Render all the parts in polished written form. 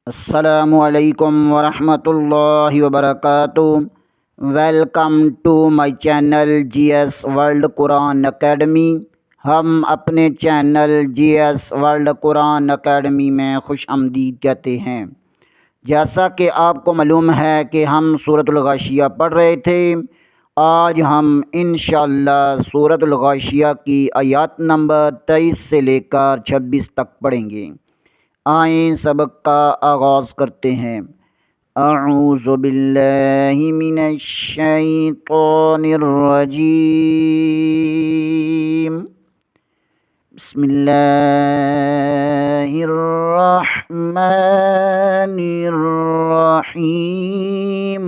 السلام علیکم ورحمۃ اللہ وبرکاتہ۔ Welcome to my channel G S world Quran academy. ہم اپنے channel G S world Quran academy میں خوش آمدید کہتے ہیں۔ جیسا کہ آپ کو معلوم ہے کہ ہم سورۃ الغاشیہ پڑھ رہے تھے، آج ہم انشاءاللہ سورۃ الغاشیہ کی آیات نمبر 23 سے لے کر 26 تک پڑھیں گے۔ آئیں سبق کا آغاز کرتے ہیں۔ اعوذ باللہ من الشیطان الرجیم، بسم اللہ الرحمن الرحیم۔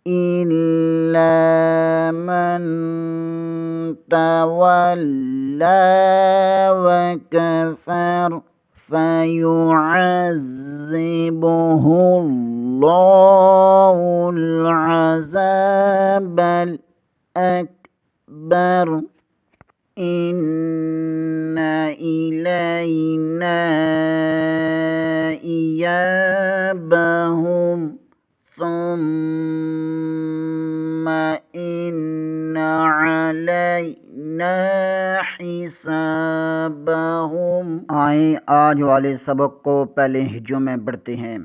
إِلَّا مَن تَوَلَّى وَكَفَرَ فَيُعَذِّبُهُ اللَّهُ الْعَذَابَ الْأَكْبَرَ إِنَّ إِلَيْنَا إِيَابَهُمْ ثُمَّ إِنَّ عَلَيْنَا حِسَابَهُمْ۔ آئیں آج والے سبق کو پہلے ہجوں میں پڑھتے ہیں۔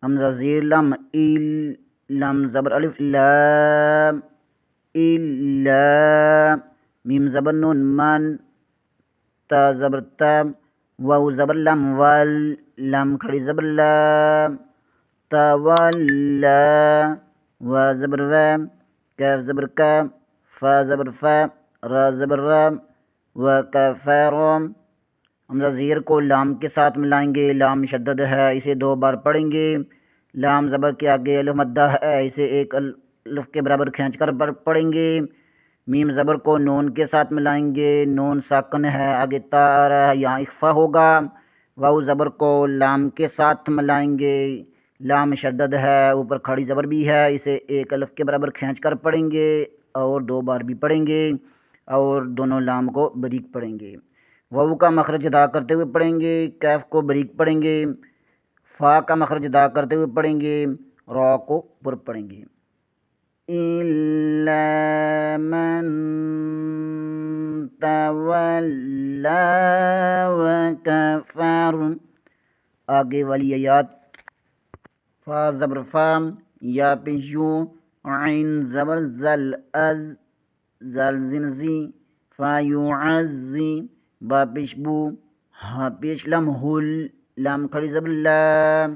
حمزہ زیر لم، ایل لم زبر الف لام، الا، میم زبر نون من، تا زبر تم، واو زبر لم ول، لم کھڑی زبر لام، تولا، وا زبر و، کیف زبر کا، فا زبر فا، را زبر را، وکفر۔ حمزہ زیر کو لام کے ساتھ ملائیں گے، لام مشدد ہے، اسے 2 بار پڑھیں گے۔ لام زبر کے آگے الف مدہ ہے، اسے 1 الف کے برابر کھینچ کر پڑھیں گے۔ میم زبر کو نون کے ساتھ ملائیں گے، نون ساکن ہے، آگے تا آ رہا ہے، یہاں اخفا ہوگا۔ واو زبر کو لام کے ساتھ ملائیں گے، لام مشدد ہے، اوپر کھڑی زبر بھی ہے، اسے 1 الف کے برابر کھینچ کر پڑھیں گے اور 2 بار بھی پڑھیں گے، اور دونوں لام کو بریک پڑھیں گے۔ واو کا مخرج ادا کرتے ہوئے پڑھیں گے، کیف کو بریک پڑھیں گے، فا کا مخرج ادا کرتے ہوئے پڑھیں گے، را کو پر پڑھیں گے۔ إِلَّا مَن تَوَلَّى وَكَفَرَ۔ آگے والی آیات، فا زبر فا، یا پیش یو، عین زبر زل از، زل زنزی، فا یعزی، با پیش بو، ہا پیش لم ہل، لام کھڑی زبر لام،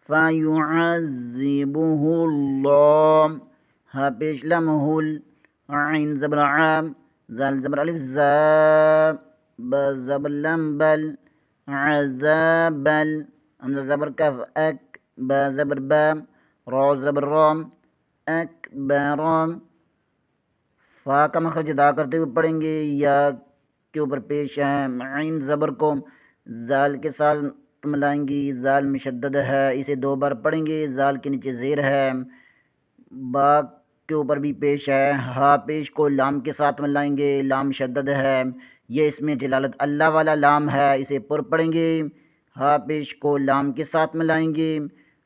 فا یعذبہ اللہ، ہا پیش لم ہل، عین زبر عام، زال زبر الف زا، با زبر لم بل، عذابل، حمزہ زبر کف اک، با زبر با، را زبر رام، اکبر۔ فا کا مخرج ادا کرتے ہوئے پڑھیں گے، یا کے اوپر پیش ہے، عین زبر کو زال کے ساتھ ملائیں گی، زال مشدد ہے، اسے 2 بار پڑھیں گے، زال کے نیچے زیر ہے۔ با کے اوپر بھی پیش ہے، ہا پیش کو لام کے ساتھ ملائیں گے، لام مشدد ہے، یہ اس میں جلالت اللہ والا لام ہے، اسے پر پڑھیں گے۔ ہا پیش کو لام کے ساتھ ملائیں گے،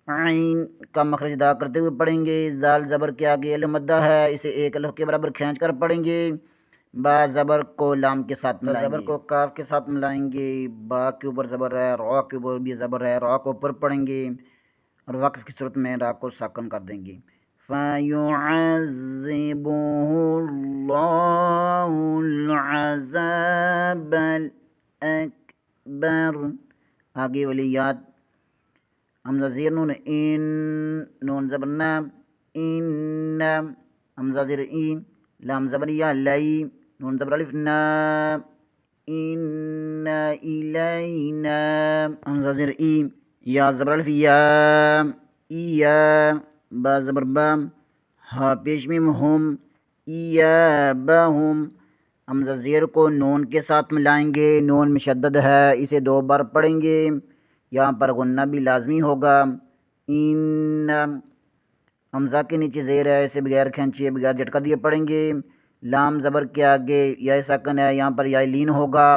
عین کا مخرج ادا کرتے ہوئے پڑھیں گے، زال زبر کے آگے الف مدہ ہے، اسے 1 الف کے برابر کھینچ کر پڑھیں گے۔ با زبر کو لام کے ساتھ ملائیں گے، زبر کو کاف کے ساتھ ملائیں گے، با کے اوپر زبر ہے، را کے اوپر بھی زبر ہے، را کو اوپر پڑھیں گے، اور وقف کی صورت میں را کو ساکن کر دیں گے۔ فَيُعَذِّبُهُ اللَّهُ الْعَذَابَ الْأَكْبَرَ۔ آگے والی یاد، حمزہ زیر نون ان، نون زبر نا، ان، حمزہ زیر این، لام زبر یا لئی، نون زبر الف نا، ان الینا، حمزہ زیر ای، یا زبر الف یا، ایا، با زبر با، ہا پیش میم ہم، ایابہم، حمزہ زیر کو نون کے ساتھ ملائیں گے، نون مشدد ہے، اسے 2 بار پڑھیں گے، یہاں پر غنہ بھی لازمی ہوگا۔ ان، حمزہ کے نیچے زیر ہے، اسے بغیر کھینچیے، بغیر جھٹکا دیے پڑھیں گے۔ لام زبر کے آگے یا ساکن ہے، یہاں پر یا لین ہوگا،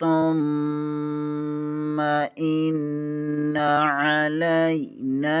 ثم إن علينا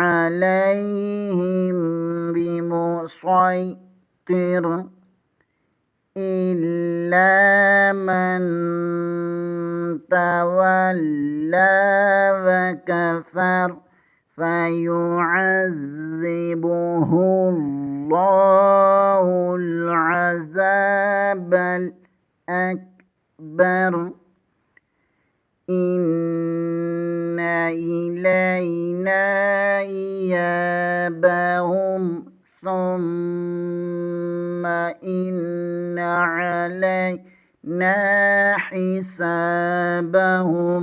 عليهم بمسيطر إلا من تولى وكفر فيعذبه الله العذاب الأكبر إن إلينا إيابهم ثم إن علينا حسابهم